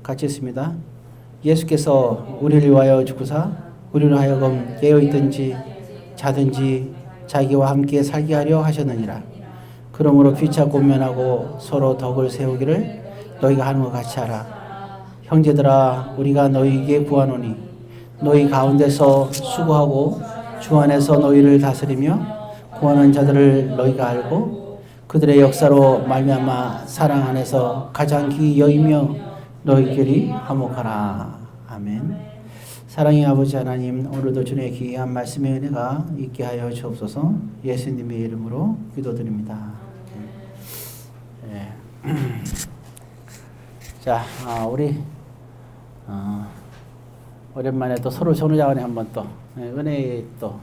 같이 했습니다. 예수께서 우리를 위하여 죽으사 우리로 하여금 깨어있든지 자든지 자기와 함께 살게 하려 하셨느니라. 그러므로 피차 권면하고 서로 덕을 세우기를 너희가 하는 것 같이 하라. 형제들아, 우리가 너희에게 구하노니 너희 가운데서 수고하고 주 안에서 너희를 다스리며 구하는 자들을 너희가 알고 그들의 역사로 말미암아 사랑 안에서 가장 귀히 여기며 너희끼리 화목하라. 아멘. 사랑의 아버지 하나님, 오늘도 주님의 귀한 말씀의 은혜가 있게 하여 주옵소서. 예수님의 이름으로 기도드립니다. 네. 자, 우리 오랜만에 또 서로 전후자간에 한번 또 은혜의 또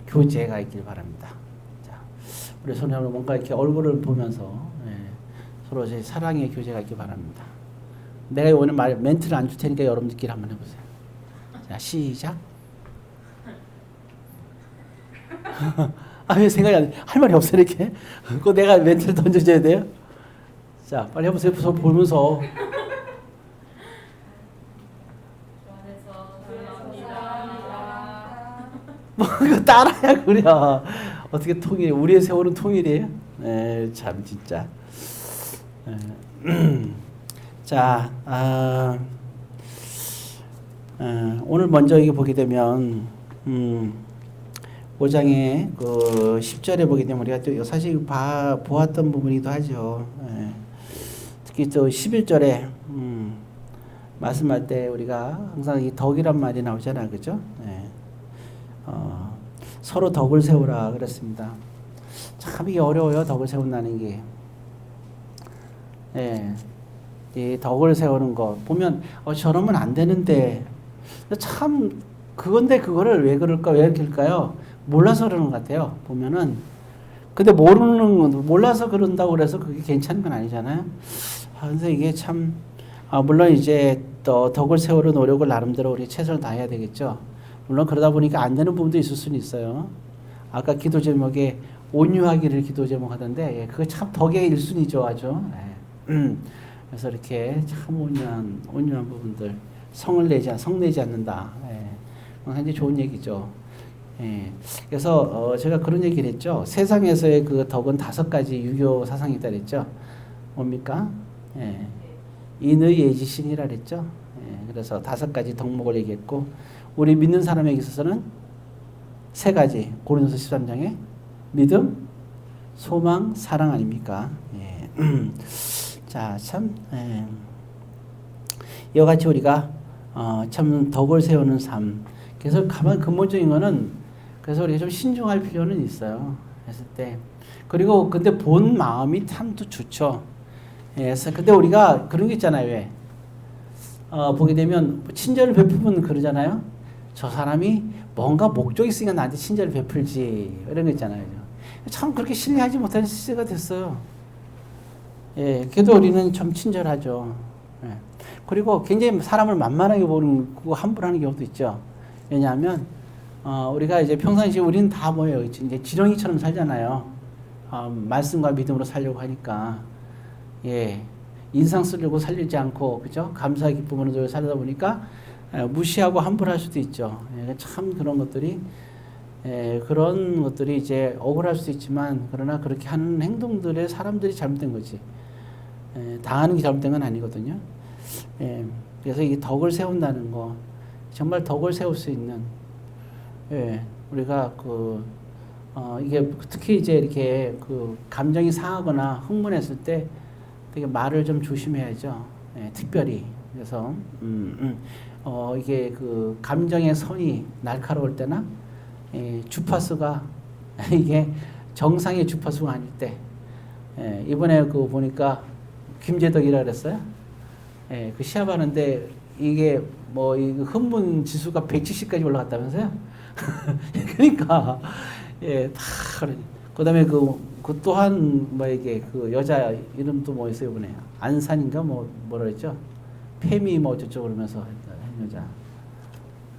교제가 있길 바랍니다. 자, 우리 손으로 뭔가 이렇게 얼굴을 보면서 서로 제 사랑의 교제가 있길 바랍니다. 내가 오늘 멘트를 안 줄 테니까 여러분들끼리 한번 해보세요. 자, 시작. 왜 생각이 안 돼? 할 말이 없어 이렇게. 그거 내가 멘트를 던져줘야 돼요? 자, 빨리 해보세요. 서로 보면서. 뭐 이거 따라야 그래. 어떻게 통일? 우리의 세월은 통일이에요? 참 진짜. 자, 오늘 먼저 이게 보게 되면 5장의 그 10절에 보게 되면 우리가 또 사실 보았던 부분이기도 하죠. 특히 또 11절에 말씀할 때 우리가 항상 이 덕이란 말이 나오잖아요, 그죠? 서로 덕을 세우라 그랬습니다. 참 이게 어려워요, 덕을 세운다는 게. 이 덕을 세우는 거 보면 저러면 안 되는데 참 그건데 그거를 왜 그럴까, 왜 그럴까요? 몰라서 그러는 것 같아요. 보면은 근데 몰라서 그런다고 그래서 그게 괜찮은 건 아니잖아요. 그래서 이게 참 물론 이제 또 덕을 세우려 노력을 나름대로 우리 최선을 다해야 되겠죠. 물론 그러다 보니까 안 되는 부분도 있을 수는 있어요. 아까 기도 제목에 온유하기를 기도 제목 하던데 그거 참 덕의 1순위죠, 아주. 그래서 이렇게 참 온유한 부분들, 성내지 않는다. 굉장히 좋은 얘기죠. 그래서 제가 그런 얘기를 했죠. 세상에서의 그 덕은 5가지 유교 사상이 있다 그랬죠. 뭡니까? 인의 예지신이라 그랬죠. 그래서 5가지 덕목을 얘기했고 우리 믿는 사람에게 있어서는 3가지, 고린도서 13장에 믿음, 소망, 사랑 아닙니까? 자, 참 이와 같이 우리가 참 덕을 세우는 삶. 그래서 가만 근본적인 거는 그래서 우리가 좀 신중할 필요는 있어요. 했을 때 그리고 근데 본 마음이 참 또 좋죠. 그래서 근데 우리가 그런 게 있잖아요. 왜? 보게 되면 친절을 베푸면 그러잖아요. 저 사람이 뭔가 목적이 있으니까 나한테 친절을 베풀지 이런 거 있잖아요. 참 그렇게 신뢰하지 못하는 시대가 됐어요. 그래도 우리는 좀 친절하죠. 그리고 굉장히 사람을 만만하게 보는 거 함부로 하는 경우도 있죠. 왜냐하면 우리가 이제 평상시에 우리는 다 뭐예요? 이제 지렁이처럼 살잖아요. 말씀과 믿음으로 살려고 하니까 인상 쓰려고 살리지 않고 그죠? 감사의 기쁨으로 살다 보니까 무시하고 함부로 할 수도 있죠. 참 그런 것들이 이제 억울할 수도 있지만 그러나 그렇게 하는 행동들에 사람들이 잘못된 거지. 당하는 게 잘못된 건 아니거든요. 그래서 이 덕을 세운다는 거 정말 덕을 세울 수 있는 우리가 이게 특히 이제 이렇게 그 감정이 상하거나 흥분했을 때 되게 말을 좀 조심해야죠. 특별히 그래서 이게 그 감정의 선이 날카로울 때나 주파수가 이게 정상의 주파수가 아닐 때 이번에 그 보니까 김재덕이라 그랬어요. 그 시합하는데 이게 뭐 이 흥분 지수가 170까지 올라갔다면서요? 그러니까 다 그다음에 그 또한 뭐 이게 그 여자 이름도 뭐 있어요 이번에 안산인가 뭐라 그랬죠? 페미 뭐 어쩌고 그러면서 한 여자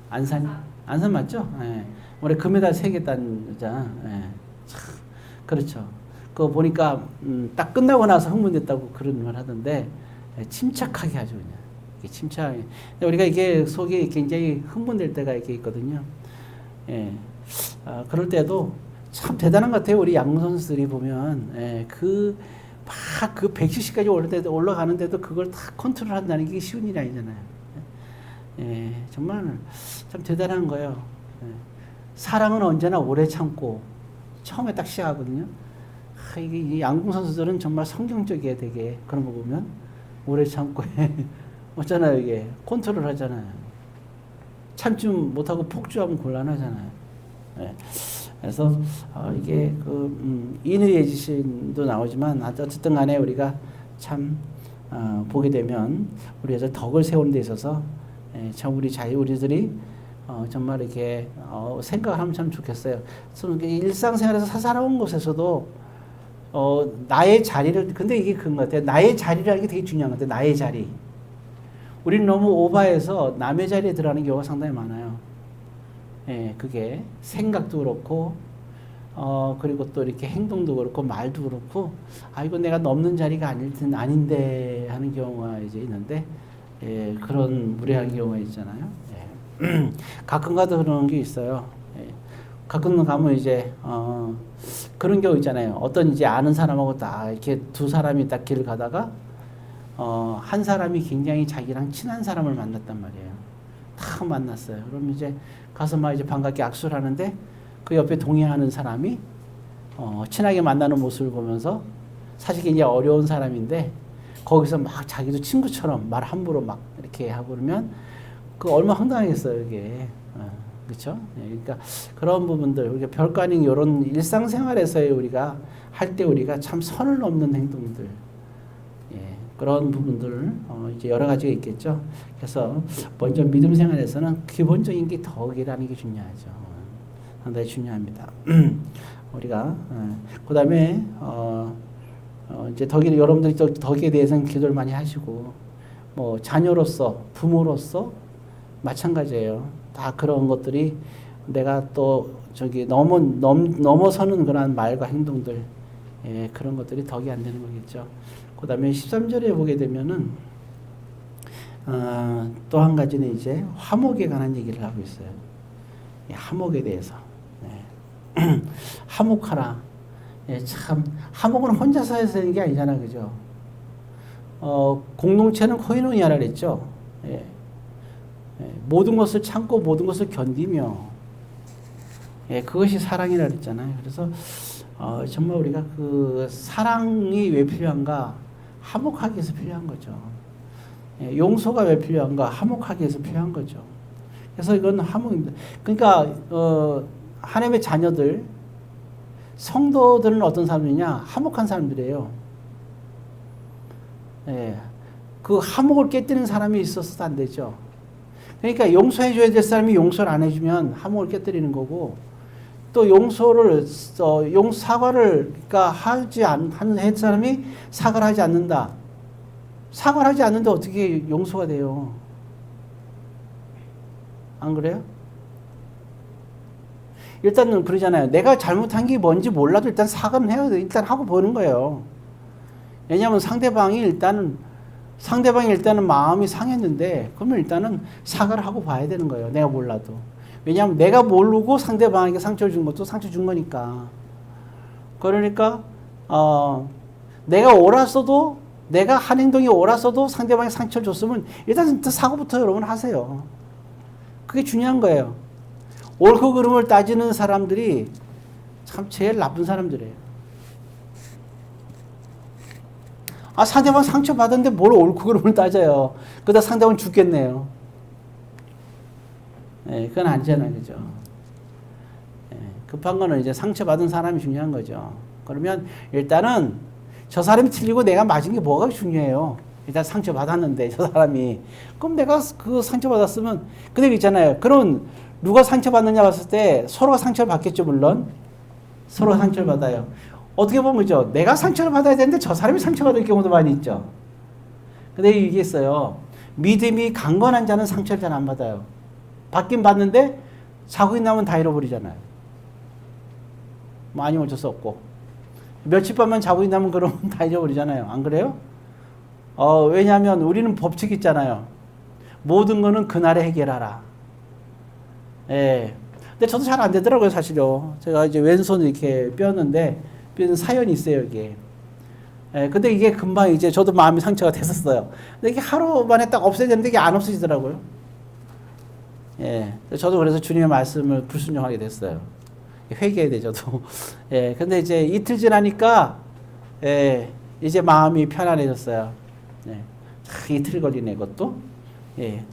안산 맞죠? 올해 금메달 3개 딴 여자. 참 그렇죠. 그거 보니까 딱 끝나고 나서 흥분됐다고 그런 말 하던데 침착하게 하죠, 그냥. 이게 침착하게. 우리가 이게 속이 굉장히 흥분될 때가 이렇게 있거든요. 예. 그럴 때도 참 대단한 것 같아요. 우리 야구 선수들이 보면, 예, 막 170까지 올라가는데도 그걸 다 컨트롤 한다는 게 쉬운 일이 아니잖아요. 예, 정말 참 대단한 거예요. 예. 사랑은 언제나 오래 참고 처음에 딱 시작하거든요. 이게 이 양궁 선수들은 정말 성경적이에요, 되게. 그런 거 보면 오래 참고 어쩌나요, 이게 컨트롤 하잖아요. 참지 못하고 폭주하면 곤란하잖아요. 예. 그래서 이게 인의의 지신도 나오지만 어쨌든 간에 우리가 참 보게 되면 우리에서 덕을 세우는 데 있어서 참 우리들이 정말 이렇게 생각하면 참 좋겠어요. 일상생활에서 살아온 곳에서도 나의 자리를, 근데 이게 그런 것 같아요. 나의 자리라는 게 되게 중요한 것 같아요. 나의 자리. 우리는 너무 오버해서 남의 자리에 들어가는 경우가 상당히 많아요. 예, 그게 생각도 그렇고, 그리고 또 이렇게 행동도 그렇고, 말도 그렇고, 이건 내가 넘는 자리가 아닌데 하는 경우가 이제 있는데, 예, 그런 무례한 경우가 있잖아요. 예. 가끔 가다 그런 게 있어요. 예. 가끔 가면 이제, 그런 경우 있잖아요. 어떤 이제 아는 사람하고 딱 이렇게 두 사람이 딱 길을 가다가, 한 사람이 굉장히 자기랑 친한 사람을 만났단 말이에요. 딱 만났어요. 그럼 이제 가서 막 이제 반갑게 악수를 하는데 그 옆에 동의하는 사람이 친하게 만나는 모습을 보면서 사실 굉장히 어려운 사람인데 거기서 막 자기도 친구처럼 말 함부로 막 이렇게 하고 그러면 그 얼마나 황당하겠어요, 이게. 그렇죠? 그러니까 그런 부분들 우리가 별거 아닌 이런 일상생활에서의 우리가 할 때 우리가 참 선을 넘는 행동들, 예, 그런 부분들 이제 여러 가지가 있겠죠. 그래서 먼저 믿음 생활에서는 기본적인 게 덕이라는 게 중요하죠. 상당히 중요합니다. 우리가 그다음에 이제 여러분들이 덕에 대해서는 기도를 많이 하시고 뭐 자녀로서 부모로서 마찬가지예요. 다 그런 것들이 내가 또 넘어서는 그런 말과 행동들, 예, 그런 것들이 덕이 안 되는 거겠죠. 그 다음에 13절에 보게 되면은 또 한 가지는 이제 화목에 관한 얘기를 하고 있어요. 화목에 대해서. 네. 화목하라. 예, 참 화목은 혼자서 해서 되는 게 아니잖아, 그죠? 공동체는 코이노니아라 그랬죠. 예. 모든 것을 참고 모든 것을 견디며, 예, 그것이 사랑이라 그랬잖아요. 그래서 정말 우리가 그 사랑이 왜 필요한가? 화목하기 위해서 필요한 거죠. 예, 용서가 왜 필요한가? 화목하기 위해서 필요한 거죠. 그래서 이건 화목입니다. 그러니까 하나님의 자녀들, 성도들은 어떤 사람이냐? 화목한 사람들이에요. 예, 그 화목을 깨뜨리는 사람이 있어서도 안 되죠. 그러니까 용서해줘야 될 사람이 용서를 안 해주면 화목을 깨뜨리는 거고, 또 사과를 그러니까 한 사람이 사과를 하지 않는다. 사과를 하지 않는데 어떻게 용서가 돼요? 안 그래요? 일단은 그러잖아요. 내가 잘못한 게 뭔지 몰라도 일단 사과는 해야 돼. 일단 하고 보는 거예요. 왜냐하면 상대방이 일단은 마음이 상했는데, 그러면 일단은 사과를 하고 봐야 되는 거예요. 내가 몰라도. 왜냐하면 내가 모르고 상대방에게 상처를 준 것도 상처 준 거니까. 그러니까, 내가 한 행동이 옳았어도 상대방에 상처를 줬으면 일단 사과부터 여러분 하세요. 그게 중요한 거예요. 옳고 그름을 따지는 사람들이 참 제일 나쁜 사람들이에요. 상대방 상처받았는데 뭘 옳고 그름을 따져요. 그러다 상대방은 죽겠네요. 네, 그건 아니잖아요. 그죠? 네, 급한 거는 이제 상처받은 사람이 중요한 거죠. 그러면 일단은 저 사람이 틀리고 내가 맞은 게 뭐가 중요해요. 일단 상처받았는데, 저 사람이. 그럼 내가 그 상처받았으면, 근데 있잖아요. 그럼 누가 상처받느냐 봤을 때 서로가 상처를 받겠죠, 물론. 서로가 상처를 받아요. 어떻게 보면 그죠? 내가 상처를 받아야 되는데 저 사람이 상처받을 경우도 많이 있죠. 근데 이게 있어요. 믿음이 강건한 자는 상처를 잘 안 받아요. 받긴 받는데 자국이 나면 다 잃어버리잖아요. 아니면 어쩔 수 없고. 며칠 밤만 자국이 나면 그러면 다 잊어버리잖아요. 안 그래요? 왜냐하면 우리는 법칙 있잖아요. 모든 거는 그날에 해결하라. 예. 근데 저도 잘 안 되더라고요, 사실요. 제가 이제 왼손을 이렇게 뼈는데, 뼈는 사연이 있어요, 여기. 예, 근데 이게 금방 이제 저도 마음이 상처가 됐었어요. 근데 이게 하루 만에 딱 없애야 되는데 이게 안 없어지더라고요. 예. 저도 그래서 주님의 말씀을 불순종하게 됐어요. 회개해야 돼, 저도. 예. 근데 이제 이틀 지나니까, 예, 이제 마음이 편안해졌어요. 예. 이틀 걸리네, 그것도. 예.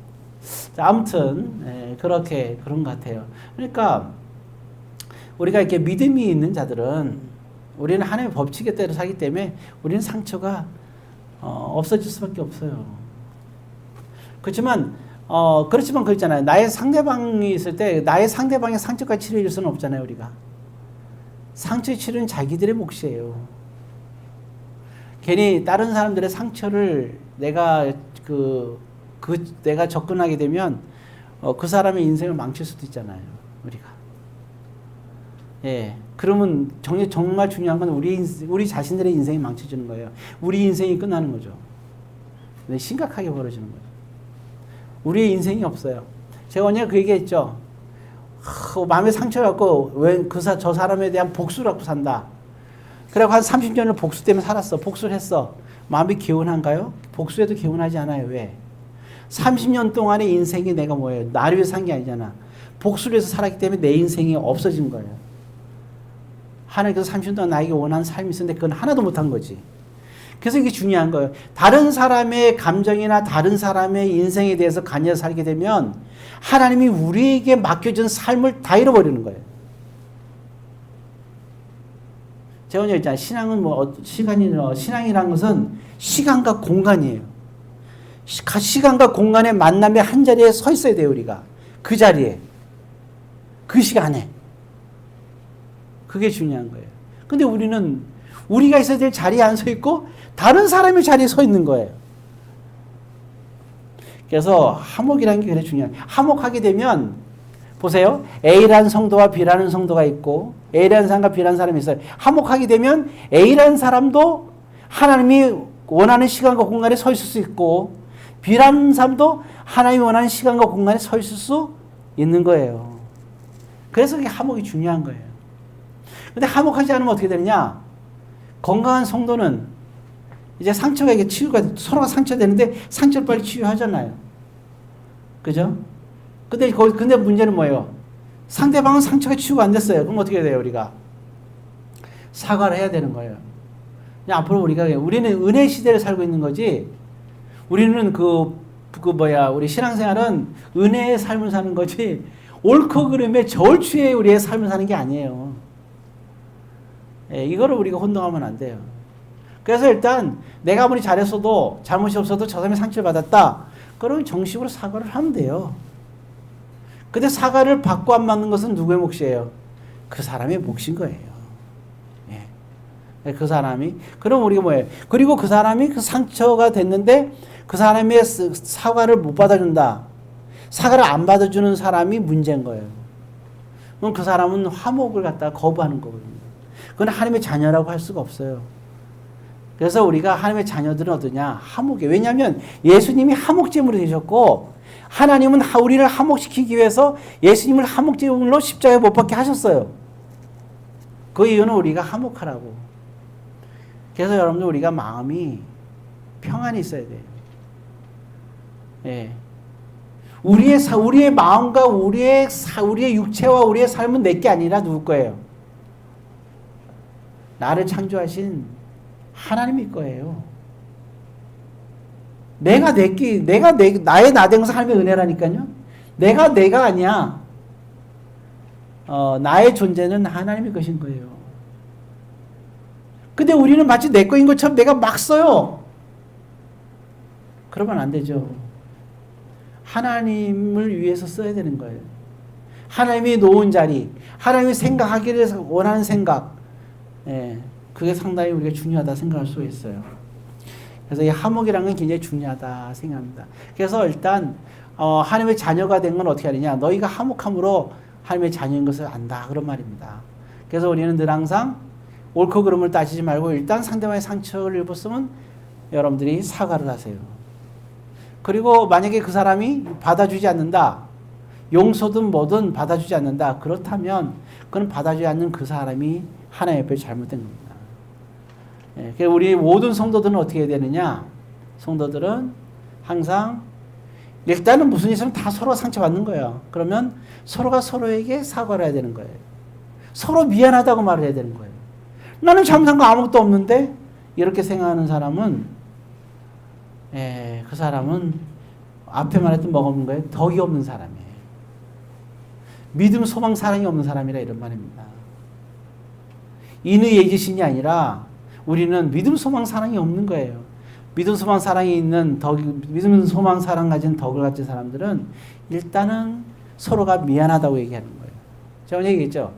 자, 아무튼, 예, 그런 것 같아요. 그러니까, 우리가 이렇게 믿음이 있는 자들은 우리는 하나님의 법칙에 따라 살기 때문에 우리는 상처가 없어질 수밖에 없어요. 그렇지만 그렇잖아요. 나의 상대방이 있을 때 나의 상대방의 상처까지 치료해 줄 수는 없잖아요, 우리가. 상처의 치료는 자기들의 몫이에요. 괜히 다른 사람들의 상처를 내가 내가 접근하게 되면 그 사람의 인생을 망칠 수도 있잖아요, 우리가. 예. 그러면 정말 중요한 건 우리 자신들의 인생이 망쳐지는 거예요. 우리 인생이 끝나는 거죠. 심각하게 벌어지는 거죠. 우리의 인생이 없어요. 제가 언제 그 얘기했죠. 마음에 상처갖고 저 사람에 대한 복수를 갖고 산다. 그래갖고 한 30년을 복수 때문에 살았어. 복수를 했어. 마음이 개운한가요? 복수해도 개운하지 않아요. 왜? 30년 동안의 인생이 내가 뭐예요? 나를 위해서 산 게 아니잖아. 복수를 해서 살았기 때문에 내 인생이 없어진 거예요. 하나님께서 30년 동안 나에게 원하는 삶이 있었는데 그건 하나도 못한 거지. 그래서 이게 중요한 거예요. 다른 사람의 감정이나 다른 사람의 인생에 대해서 관여해서 살게 되면 하나님이 우리에게 맡겨준 삶을 다 잃어버리는 거예요. 제가 오늘 있잖아요. 신앙은 신앙이라는 것은 시간과 공간이에요. 시간과 공간의 만남의 한 자리에 서 있어야 돼요, 우리가. 그 자리에. 그 시간에. 그게 중요한 거예요. 근데 우리는 우리가 있어야 될 자리에 안 서 있고 다른 사람의 자리에 서 있는 거예요. 그래서 화목이라는 게 그래 중요해요. 화목하게 되면 보세요. A라는 성도와 B라는 성도가 있고 A라는 사람과 B라는 사람이 있어요. 화목하게 되면 A라는 사람도 하나님이 원하는 시간과 공간에 서 있을 수 있고 B라는 사람도 하나님이 원하는 시간과 공간에 서 있을 수 있는 거예요. 그래서 그게 화목이 중요한 거예요. 근데 화목하지 않으면 어떻게 되느냐? 건강한 성도는 이제 상처가 이게 서로가 상처되는데 상처를 빨리 치유하잖아요. 그죠? 근데 문제는 뭐예요? 상대방은 상처가 치유가 안 됐어요. 그럼 어떻게 해야 돼요, 우리가? 사과를 해야 되는 거예요. 그냥 앞으로 우리는 은혜 시대를 살고 있는 거지, 우리는 우리 신앙생활은 은혜의 삶을 사는 거지, 옳고 그름의 저울추에 우리의 삶을 사는 게 아니에요. 예, 이거를 우리가 혼동하면 안 돼요. 그래서 일단 내가 아무리 잘했어도 잘못이 없어도 저 사람이 상처를 받았다. 그러면 정식으로 사과를 하면 돼요. 근데 사과를 받고 안 받는 것은 누구의 몫이에요? 그 사람의 몫인 거예요. 예. 그 사람이. 그럼 우리가 뭐예요? 그리고 그 사람이 그 상처가 됐는데 그 사람의 사과를 못 받아준다. 사과를 안 받아주는 사람이 문제인 거예요. 그럼 그 사람은 화목을 갖다가 거부하는 거거든요. 그건 하나님의 자녀라고 할 수가 없어요. 그래서 우리가 하나님의 자녀들은 어떠냐? 화목이. 왜냐하면 예수님이 화목제물이 되셨고 하나님은 우리를 화목시키기 위해서 예수님을 화목제물로 십자가에 못 박게 하셨어요. 그 이유는 우리가 화목하라고. 그래서 여러분들 우리가 마음이 평안히 있어야 돼요. 예. 우리의 마음과 우리의 육체와 우리의 삶은 내게 아니라 누구 거예요? 나를 창조하신 하나님일 거예요. 나의 나대면서 하나님의 은혜라니까요. 내가 아니야. 나의 존재는 하나님의 것인 거예요. 근데 우리는 마치 내 거인 것처럼 내가 막 써요. 그러면 안 되죠. 하나님을 위해서 써야 되는 거예요. 하나님이 놓은 자리, 하나님이 생각하기를 원하는 생각, 예, 그게 상당히 우리가 중요하다 생각할 수 있어요. 그래서 이 화목이라는 건 굉장히 중요하다 생각합니다. 그래서 일단 하나님의 자녀가 된 건 어떻게 하느냐? 너희가 화목함으로 하나님의 자녀인 것을 안다, 그런 말입니다. 그래서 우리는 늘 항상 옳고 그름을 따지지 말고 일단 상대방의 상처를 입었으면 여러분들이 사과를 하세요. 그리고 만약에 그 사람이 받아주지 않는다. 용서든 뭐든 받아주지 않는다. 그렇다면 그건 받아주지 않는 그 사람이 하나님 앞에 잘못된 겁니다. 예, 그래서 우리 모든 성도들은 어떻게 해야 되느냐? 성도들은 항상 일단은 무슨 일 있으면 다 서로 상처받는 거예요. 그러면 서로가 서로에게 사과를 해야 되는 거예요. 서로 미안하다고 말을 해야 되는 거예요. 나는 잘못한 거 아무것도 없는데 이렇게 생각하는 사람은 그 사람은 앞에 말했던 뭐가 없는 거예요? 덕이 없는 사람이에요. 믿음, 소망, 사랑이 없는 사람이라 이런 말입니다. 인의 예지신이 아니라 우리는 믿음, 소망, 사랑이 없는 거예요. 믿음, 소망, 사랑이 있는 믿음, 소망, 사랑 가진 덕을 가진 사람들은 일단은 서로가 미안하다고 얘기하는 거예요. 제가 얘기했죠.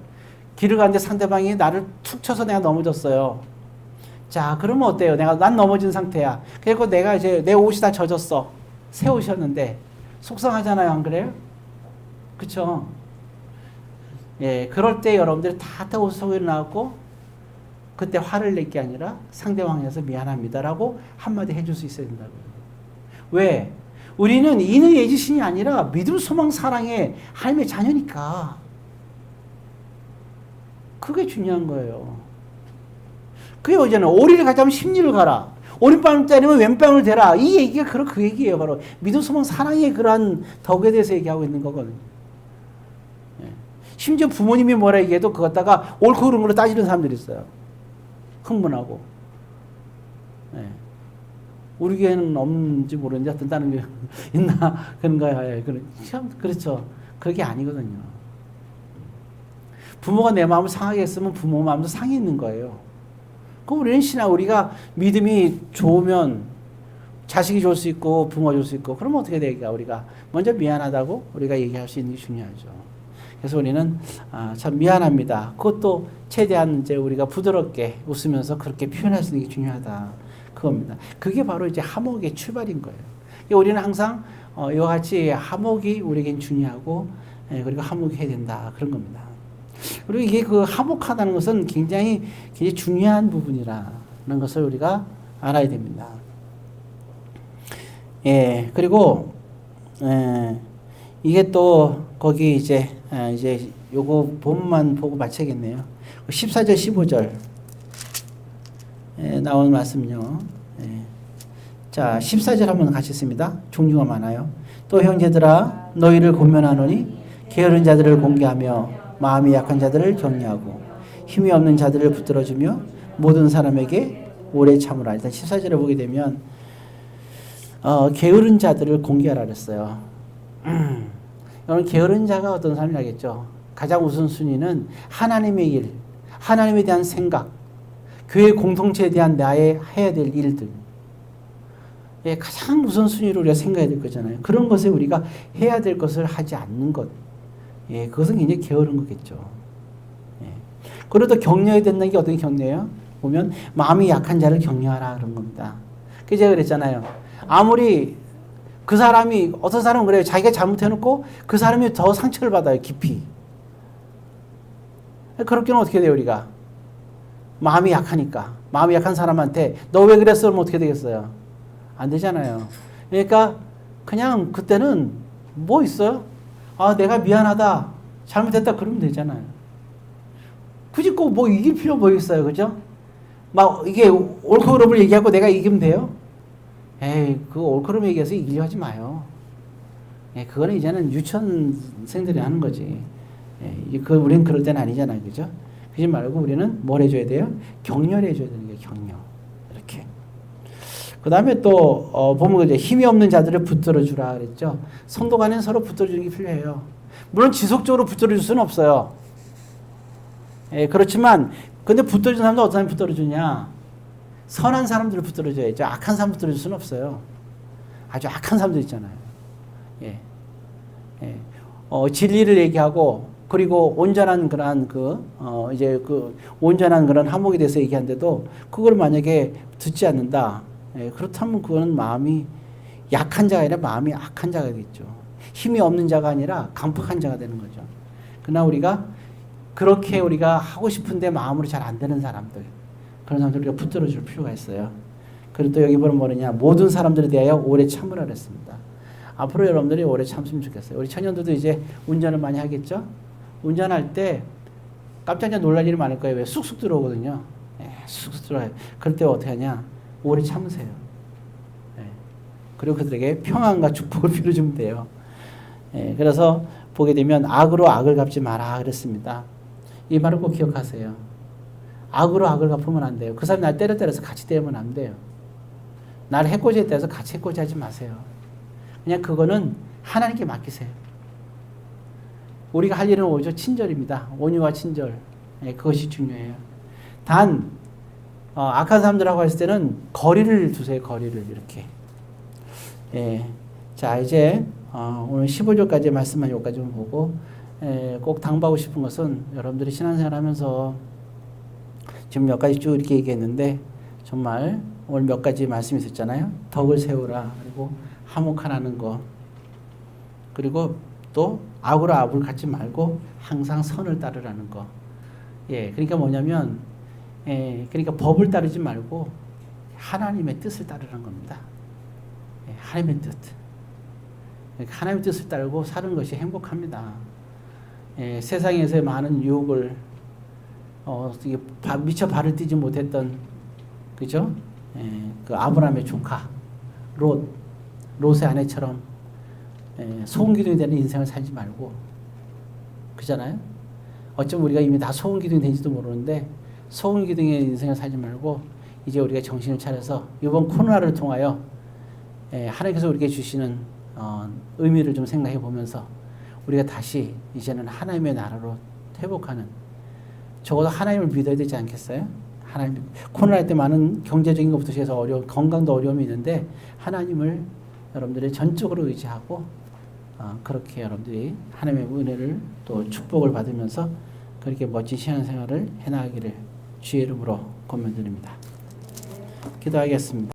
길을 가는데 상대방이 나를 툭 쳐서 내가 넘어졌어요. 자, 그러면 어때요? 난 넘어진 상태야. 그리고 내가 이제 내 옷이 다 젖었어. 새 옷이었는데 속상하잖아요, 안 그래요? 그렇죠? 예, 그럴 때 여러분들이 다 옷 속에 나왔고 그때 화를 낼 게 아니라 상대방에서 미안합니다라고 한마디 해줄 수 있어야 된다고요. 왜? 우리는 인의 예지신이 아니라 믿음, 소망, 사랑의 하나님의 자녀니까. 그게 중요한 거예요. 그게 어제는 오리를 가자면 십리를 가라. 오른뺨을 때리면 왼뺨을 대라. 이 얘기가 그 얘기예요. 바로 믿음, 소망, 사랑의 그러한 덕에 대해서 얘기하고 있는 거거든요. 예. 심지어 부모님이 뭐라 얘기해도 그것다가 옳고 그른 걸로 따지는 사람들이 있어요. 흥분하고. 예. 우리 교회는 없는지 모르는데 하여튼 다른 교회 있나 그런 거야. 참 그렇죠. 그게 아니거든요. 부모가 내 마음을 상하게 했으면 부모 마음도 상해 있는 거예요. 그럼 우리가 믿음이 좋으면 자식이 좋을 수 있고 부모가 좋을 수 있고 그러면 어떻게 될까? 우리가 먼저 미안하다고 우리가 얘기할 수 있는 게 중요하죠. 그래서 우리는 참 미안합니다. 그것도 최대한 이제 우리가 부드럽게 웃으면서 그렇게 표현할 수 있는 게 중요하다. 그겁니다. 그게 바로 이제 화목의 출발인 거예요. 우리는 항상 이와 같이 화목이 우리에겐 중요하고 그리고 화목해야 된다. 그런 겁니다. 그리고 이게 그 화목하다는 것은 굉장히 중요한 부분이라는 것을 우리가 알아야 됩니다. 예, 그리고 이게 또 거기 이제 요거 본문만 보고 마쳐야겠네요. 14절 15절 나오는 말씀요. 자, 14절 한번 같이 씁니다. 종류가 많아요. 또 형제들아 너희를 권면하노니 게으른 자들을 공개하며 마음이 약한 자들을 격려하고 힘이 없는 자들을 붙들어주며 모든 사람에게 오래 참으라. 일단 14절을 보게 되면 게으른 자들을 공개하라 그랬어요. 여러분 게으른 자가 어떤 사람이 알겠죠? 가장 우선순위는 하나님의 일, 하나님에 대한 생각, 교회 공동체에 대한 나의 해야 될 일들. 예, 가장 우선순위로 우리가 생각해야 될 거잖아요. 그런 것에 우리가 해야 될 것을 하지 않는 것. 예, 그것은 굉장히 게으른 거겠죠. 예. 그래도 격려해야 된다는 게 어떤 격려예요? 보면 마음이 약한 자를 격려하라 그런 겁니다. 그 제가 그랬잖아요. 아무리 그 사람이 어떤 사람은 그래요. 자기가 잘못해놓고 그 사람이 더 상처를 받아요. 깊이. 그럴 경우는 어떻게 돼요, 우리가? 마음이 약하니까. 마음이 약한 사람한테 너 왜 그랬어? 그러면 어떻게 되겠어요? 안 되잖아요. 그러니까 그냥 그때는 뭐 있어요? 내가 미안하다. 잘못했다. 그러면 되잖아요. 굳이 꼭 뭐 이길 필요 뭐 있어요. 그죠? 막 이게 옳고 그름을 얘기하고 내가 이기면 돼요? 에이, 그 옳고 그름 얘기해서 이기려 하지 마요. 예, 그거는 이제는 유치원생들이 하는 거지. 예, 우리는 그럴 때는 아니잖아요. 그죠? 그러지 말고 우리는 뭘 해줘야 돼요? 격려를 해줘야 되는 게 격려. 이렇게. 그 다음에 또, 보면 이제 힘이 없는 자들을 붙들어 주라 그랬죠. 성도 간에는 서로 붙들어 주는 게 필요해요. 물론 지속적으로 붙들어 줄 수는 없어요. 예, 그렇지만, 근데 붙들어 주는 사람도 어떤 사람이 붙들어 주냐? 선한 사람들을 붙들어 줘야죠. 악한 사람 붙들어 줄 수는 없어요. 아주 악한 사람들 있잖아요. 예. 예. 진리를 얘기하고, 그리고 온전한 그런 온전한 그런 화목에 대해서 얘기하는데도, 그걸 만약에 듣지 않는다. 예, 그렇다면 그거는 마음이 약한 자가 아니라 마음이 악한 자가 되겠죠. 힘이 없는 자가 아니라 강팍한 자가 되는 거죠. 그러나 우리가 그렇게 우리가 하고 싶은데 마음으로 잘 안 되는 사람들, 그런 사람들 우리가 붙들어 줄 필요가 있어요. 그리고 또 여기 보면 뭐냐, 모든 사람들에 대하여 오래 참으라 그랬습니다. 앞으로 여러분들이 오래 참으면 좋겠어요. 우리 청년들도 이제 운전을 많이 하겠죠? 운전할 때 깜짝이야 놀랄 일이 많을 거예요. 왜? 쑥쑥 들어오거든요. 쑥쑥 들어와요. 그럴 때 어떻게 하냐? 오래 참으세요. 그리고 그들에게 평안과 축복을 빌어주면 돼요. 그래서 보게 되면 악으로 악을 갚지 마라 그랬습니다. 이 말을 꼭 기억하세요. 악으로 악을 갚으면 안 돼요. 그 사람 날 때려서 같이 때리면 안 돼요. 날 해코지에 대해서 같이 해코지하지 마세요. 그냥 그거는 하나님께 맡기세요. 우리가 할 일은 오히려 친절입니다. 온유와 친절. 그것이 중요해요. 단 악한 사람들하고 했을 때는 거리를 두세요. 거리를 이렇게. 자 이제 오늘 15절까지 말씀만 여기까지 보고 꼭 당부하고 싶은 것은 여러분들이 신앙생활 하면서 지금 몇 가지 쭉 이렇게 얘기했는데 정말 오늘 몇 가지 말씀이 있었잖아요. 덕을 세우라. 그리고 화목하라는 거. 그리고 또 악으로 악을 갖지 말고 항상 선을 따르라는 거. 그러니까 뭐냐면 그러니까 법을 따르지 말고 하나님의 뜻을 따르라는 겁니다. 하나님의 뜻. 하나님의 뜻을 따르고 사는 것이 행복합니다. 세상에서의 많은 유혹을 미처 발을 띄지 못했던 그죠? 그 아브라함의 조카 롯의 아내처럼 소금기둥이 되는 인생을 살지 말고 그잖아요. 어쩌면 우리가 이미 다 소금기둥이 된지도 모르는데 소금기둥의 인생을 살지 말고 이제 우리가 정신을 차려서 이번 코로나를 통하여 하나님께서 우리에게 주시는 의미를 좀 생각해 보면서 우리가 다시 이제는 하나님의 나라로 회복하는 적어도 하나님을 믿어야 되지 않겠어요? 하나님 코로나 때 많은 경제적인 것부터 시작해서 건강도 어려움이 있는데 하나님을 여러분들이 전적으로 의지하고 그렇게 여러분들이 하나님의 은혜를 또 축복을 받으면서 그렇게 멋진 신앙생활을 해나가기를 주의 이름으로 권면드립니다. 기도하겠습니다.